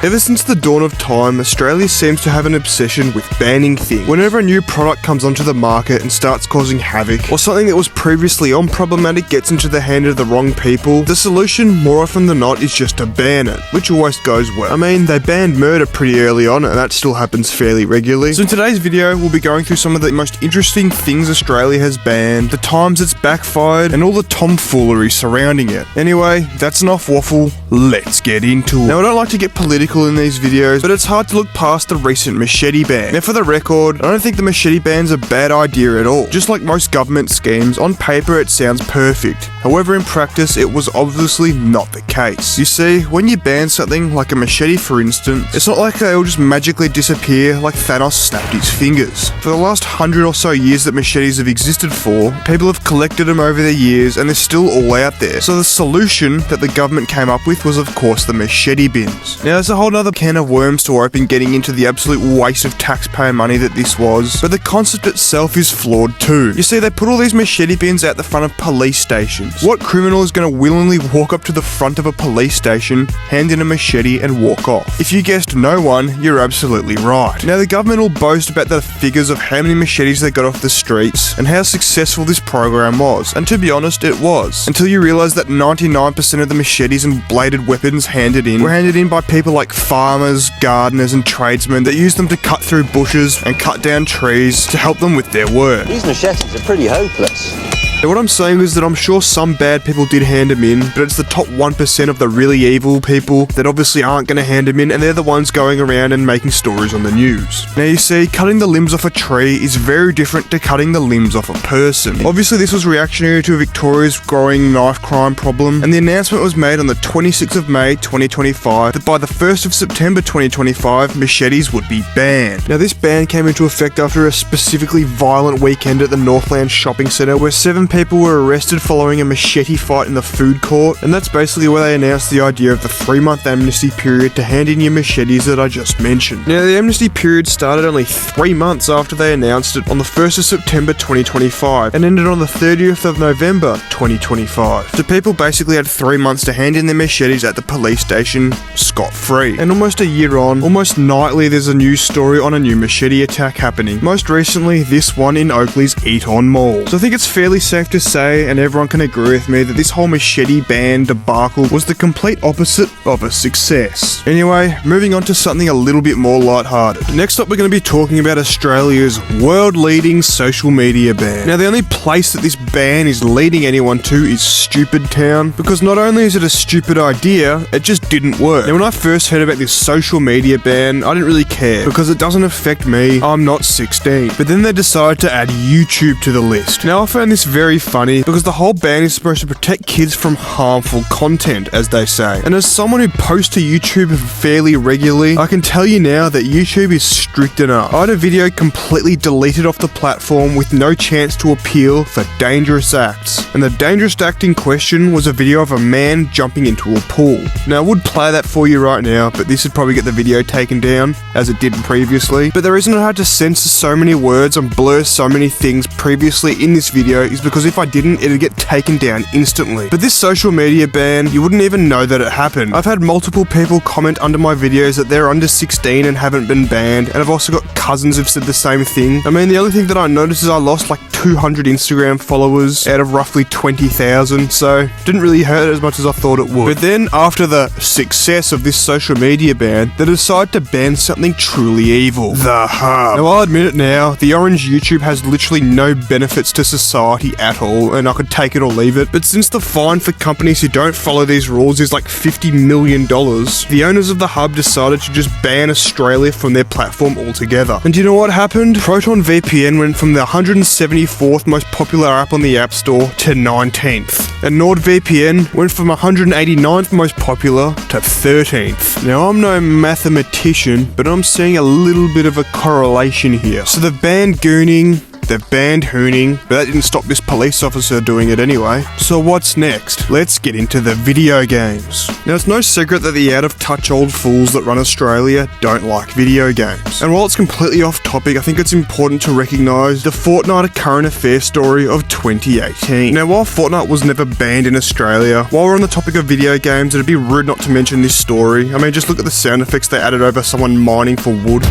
Ever since the dawn of time, Australia seems to have an obsession with banning things. Whenever a new product comes onto the market and starts causing havoc, or something that was previously unproblematic gets into the hand of the wrong people, the solution more often than not is just to ban it, which always goes well. I mean, they banned murder pretty early on, and that still happens fairly regularly. So in today's video, we'll be going through some of the most interesting things Australia has banned, the times it's backfired, and all the tomfoolery surrounding it. Anyway, that's enough waffle, let's get into it. Now, I don't like to get political in these videos, but it's hard to look past the recent machete ban. Now, for the record, I don't think the machete ban's a bad idea at all. Just like most government schemes, on paper it sounds perfect. However, in practice, it was obviously not the case. You see, when you ban something like a machete, for instance, it's not like they'll just magically disappear like Thanos snapped his fingers. For the last 100 or so years that machetes have existed for, people have collected them over the years and they're still all out there. So the solution that the government came up with was, of course, the machete bins. Now, there's a whole other can of worms to open getting into the absolute waste of taxpayer money that this was, but the concept itself is flawed too. You see, they put all these machete bins out the front of police stations. What criminal is going to willingly walk up to the front of a police station, hand in a machete and walk off? If you guessed no one, you're absolutely right. Now, the government will boast about the figures of how many machetes they got off the streets and how successful this program was, and to be honest, it was, until you realise that 99% of the machetes and bladed weapons handed in were handed in by people like farmers, gardeners and tradesmen that used them to cut through bushes and cut down trees to help them with their work. These machetes are pretty hopeless. Now, what I'm saying is that I'm sure some bad people did hand them in, but it's the top 1% of the really evil people that obviously aren't going to hand them in, and they're the ones going around and making stories on the news. Now, you see, cutting the limbs off a tree is very different to cutting the limbs off a person. Obviously, this was reactionary to Victoria's growing knife crime problem, and the announcement was made on the 26th of May 2025 that by the 1st of September 2025, machetes would be banned. Now, this ban came into effect after a specifically violent weekend at the Northland Shopping Centre where 7 people were arrested following a machete fight in the food court, and that's basically where they announced the idea of the 3-month amnesty period to hand in your machetes that I just mentioned. Now, the amnesty period started only 3 months after they announced it on the 1st of September 2025 and ended on the 30th of November 2025. So people basically had 3 months to hand in their machetes at the police station scot-free. And almost a year on, almost nightly there's a news story on a new machete attack happening. Most recently, this one in Oakley's Eton Mall. So I think it's fairly safe to say, and everyone can agree with me, that this whole machete ban debacle was the complete opposite of a success. Anyway, moving on to something a little bit more lighthearted. Next up, we're going to be talking about Australia's world-leading social media ban. Now, the only place that this ban is leading anyone to is Stupid Town, because not only is it a stupid idea, it just didn't work. Now, when I first heard about this social media ban, I didn't really care, because it doesn't affect me, I'm not 16. But then they decided to add YouTube to the list. Now, I found this very funny because the whole ban is supposed to protect kids from harmful content, as they say. And as someone who posts to YouTube fairly regularly, I can tell you now that YouTube is strict enough. I had a video completely deleted off the platform with no chance to appeal for dangerous acts. And the dangerous act in question was a video of a man jumping into a pool. Now, I would play that for you right now, but this would probably get the video taken down, as it did previously. But the reason I had to censor so many words and blur so many things previously in this video is because if I didn't, it'd get taken down instantly. But this social media ban, you wouldn't even know that it happened. I've had multiple people comment under my videos that they're under 16 and haven't been banned, and I've also got cousins who've said the same thing. I mean, the only thing that I noticed is I lost like 200 Instagram followers out of roughly 20,000, so didn't really hurt as much as I thought it would. But then, after the success of this social media ban, they decided to ban something truly evil. The Hub. Now, I'll admit it now, the orange YouTube has literally no benefits to society at all, and I could take it or leave it. But since the fine for companies who don't follow these rules is like $50 million, the owners of the Hub decided to just ban Australia from their platform altogether. And do you know what happened? Proton VPN went from the 174th most popular app on the App Store to 19th. And NordVPN went from 189th most popular to 13th. Now, I'm no mathematician, but I'm seeing a little bit of a correlation here. So they've banned gooning, they've banned hooning, but that didn't stop this police officer doing it anyway. So what's next? Let's get into the video games. Now it's no secret that the out-of-touch old fools that run Australia don't like video games. And while it's completely off topic, I think it's important to recognise the Fortnite current affair story of 2018. Now while Fortnite was never banned in Australia, while we're on the topic of video games, it'd be rude not to mention this story. I mean, just look at the sound effects they added over someone mining for wood.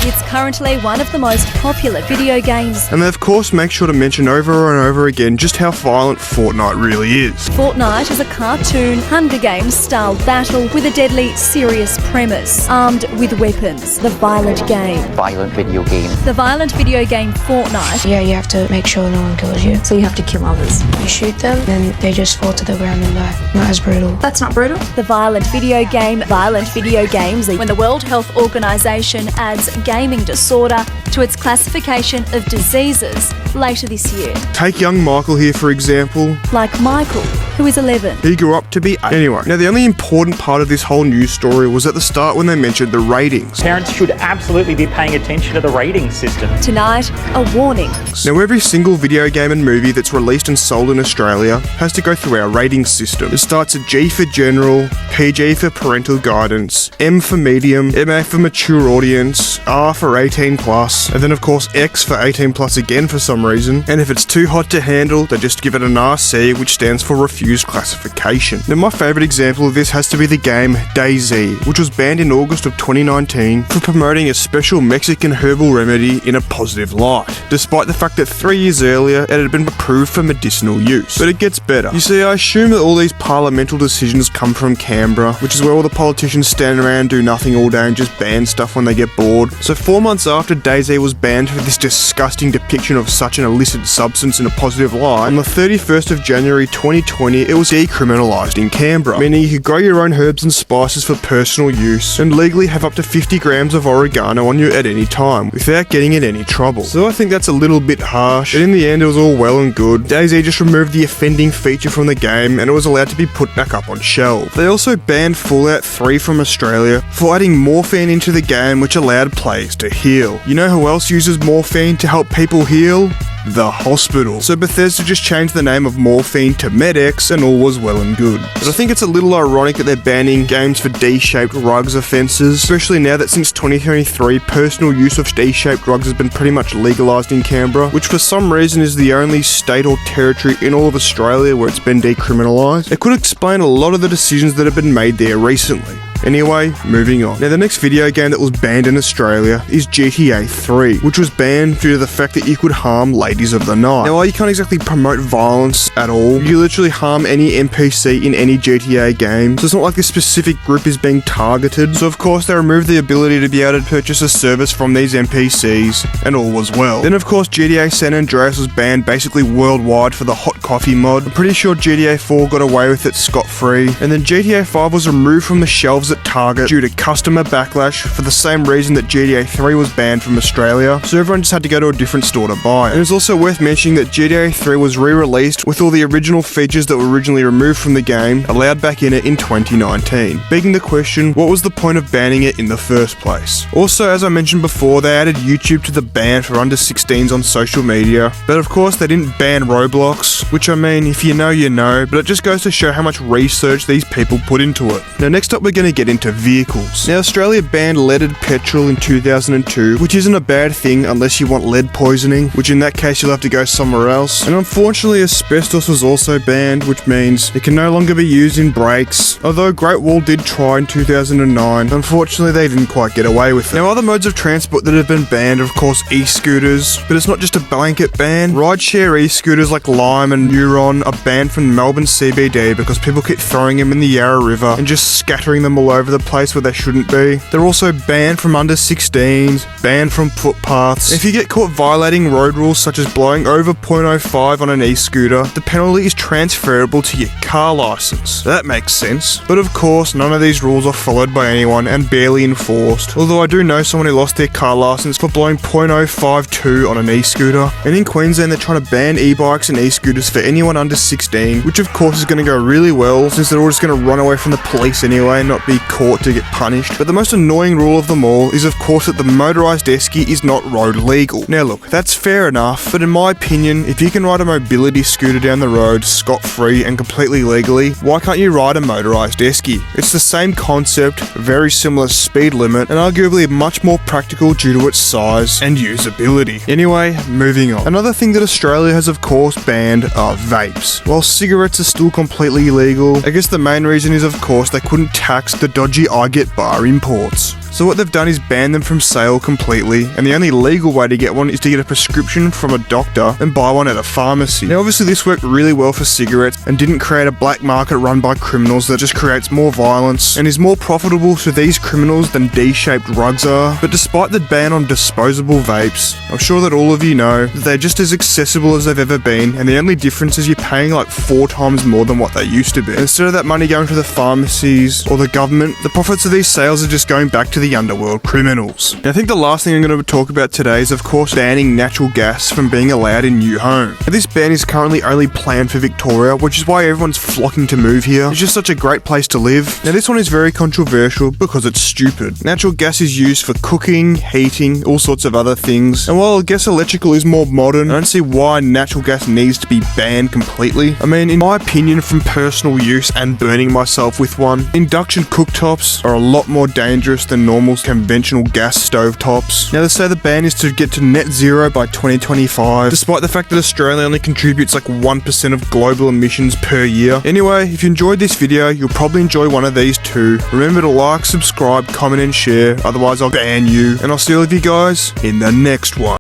It's currently one of the most popular video games. And they of course make sure to mention over and over again just how violent Fortnite really is. Fortnite is a cartoon Hunger Games style battle with a deadly, serious premise, armed with weapons. The violent game. Violent video game. The violent video game Fortnite. Yeah, you have to make sure no one kills you. So you have to kill others. You shoot them, then they just fall to the ground and die. Not as brutal. That's not brutal. The violent video game. Violent video games. When the World Health Organization adds gaming disorder to its classification of diseases later this year. Take young Michael here for example. Like Michael, who is 11. He grew up to be 8. Anyway, now the only important part of this whole news story was at the start when they mentioned the ratings. Parents should absolutely be paying attention to the rating system. Tonight, a warning. Now every single video game and movie that's released and sold in Australia has to go through our rating system. It starts at G for general, PG for parental guidance, M for medium, MA for mature audience, R for 18 plus, and then of course X for 18 plus again for some reason. And if it's too hot to handle, they just give it an RC, which stands for refused classification. Now my favourite example of this has to be the game DayZ, which was banned in August of 2019 for promoting a special Mexican herbal remedy in a positive light, despite the fact that 3 years earlier it had been approved for medicinal use. But it gets better. You see, I assume that all these parliamental decisions come from Canberra, which is where all the politicians stand around and do nothing all day and just ban stuff when they get bored. So 4 months after DayZ was banned for this disgusting depiction of such an illicit substance in a positive light, on the 31st of January 2020 it was decriminalised in Canberra, meaning you could grow your own herbs and spices for personal use and legally have up to 50 grams of oregano on you at any time without getting in any trouble. So I think that's a little bit harsh, but in the end it was all well and good. DayZ just removed the offending feature from the game and it was allowed to be put back up on shelves. They also banned Fallout 3 from Australia for adding morphine into the game, which allowed players to heal. You know who else uses morphine to help people heal? The hospital. So Bethesda just changed the name of morphine to MedX and all was well and good. But I think it's a little ironic that they're banning games for D-shaped rugs offences, especially now that since 2023 personal use of D-shaped rugs has been pretty much legalised in Canberra, which for some reason is the only state or territory in all of Australia where it's been decriminalised. It could explain a lot of the decisions that have been made there recently. Anyway, moving on. Now the next video game that was banned in Australia is GTA 3, which was banned due to the fact that you could harm ladies of the night. Now while you can't exactly promote violence at all, you literally harm any NPC in any GTA game, so it's not like this specific group is being targeted. So of course they removed the ability to be able to purchase a service from these NPCs, and all was well. Then of course GTA San Andreas was banned basically worldwide for the hot coffee mod. I'm pretty sure GTA 4 got away with it scot-free, and then GTA 5 was removed from the shelves at Target due to customer backlash for the same reason that GTA 3 was banned from Australia, so everyone just had to go to a different store to buy it. And it's also worth mentioning that GTA 3 was re-released with all the original features that were originally removed from the game allowed back in it in 2019, begging the question, what was the point of banning it in the first place? Also, as I mentioned before, they added YouTube to the ban for under 16s on social media, but of course they didn't ban Roblox, which I mean, if you know, you know, but it just goes to show how much research these people put into it. Now next up we're going to get into vehicles. Now Australia banned leaded petrol in 2002, which isn't a bad thing unless you want lead poisoning, which in that case you'll have to go somewhere else. And unfortunately asbestos was also banned, which means it can no longer be used in brakes, although Great Wall did try in 2009. Unfortunately they didn't quite get away with it. Now other modes of transport that have been banned are of course e-scooters, but it's not just a blanket ban. Rideshare e-scooters like Lime and Neuron are banned from Melbourne CBD because people keep throwing them in the Yarra River and just scattering them all over the place where they shouldn't be. They're also banned from under 16s, banned from footpaths. If you get caught violating road rules such as blowing over 0.05 on an e-scooter, the penalty is transferable to your car license. That makes sense. But of course, none of these rules are followed by anyone and barely enforced. Although I do know someone who lost their car license for blowing 0.052 on an e-scooter. And in Queensland, they're trying to ban e-bikes and e-scooters for anyone under 16, which of course is going to go really well since they're all just going to run away from the police anyway and not be caught to get punished, but the most annoying rule of them all is of course that the motorised esky is not road legal. Now look, that's fair enough, but in my opinion, if you can ride a mobility scooter down the road scot-free and completely legally, why can't you ride a motorised esky? It's the same concept, very similar speed limit, and arguably much more practical due to its size and usability. Anyway, moving on. Another thing that Australia has of course banned are vapes. While cigarettes are still completely illegal, I guess the main reason is of course they couldn't tax the dodgy I Get bar imports. So what they've done is ban them from sale completely, and the only legal way to get one is to get a prescription from a doctor and buy one at a pharmacy. Now obviously this worked really well for cigarettes and didn't create a black market run by criminals that just creates more violence and is more profitable to these criminals than D-shaped rugs are. But despite the ban on disposable vapes, I'm sure that all of you know that they're just as accessible as they've ever been, and the only difference is you're paying like 4 times more than what they used to be. And instead of that money going to the pharmacies or the government, the profits of these sales are just going back to the underworld criminals. Now, I think the last thing I'm going to talk about today is of course banning natural gas from being allowed in new homes. Now, this ban is currently only planned for Victoria, which is why everyone's flocking to move here. It's just such a great place to live. Now this one is very controversial because it's stupid. Natural gas is used for cooking, heating, all sorts of other things, and while I guess electrical is more modern, I don't see why natural gas needs to be banned completely. I mean, in my opinion, from personal use and burning myself with one, induction cooktops are a lot more dangerous than normal conventional gas stove tops. Now they say the ban is to get to net zero by 2025, despite the fact that Australia only contributes like 1% of global emissions per year. Anyway, if you enjoyed this video, you'll probably enjoy one of these too. Remember to like, subscribe, comment and share, otherwise I'll ban you, and I'll see all of you guys in the next one.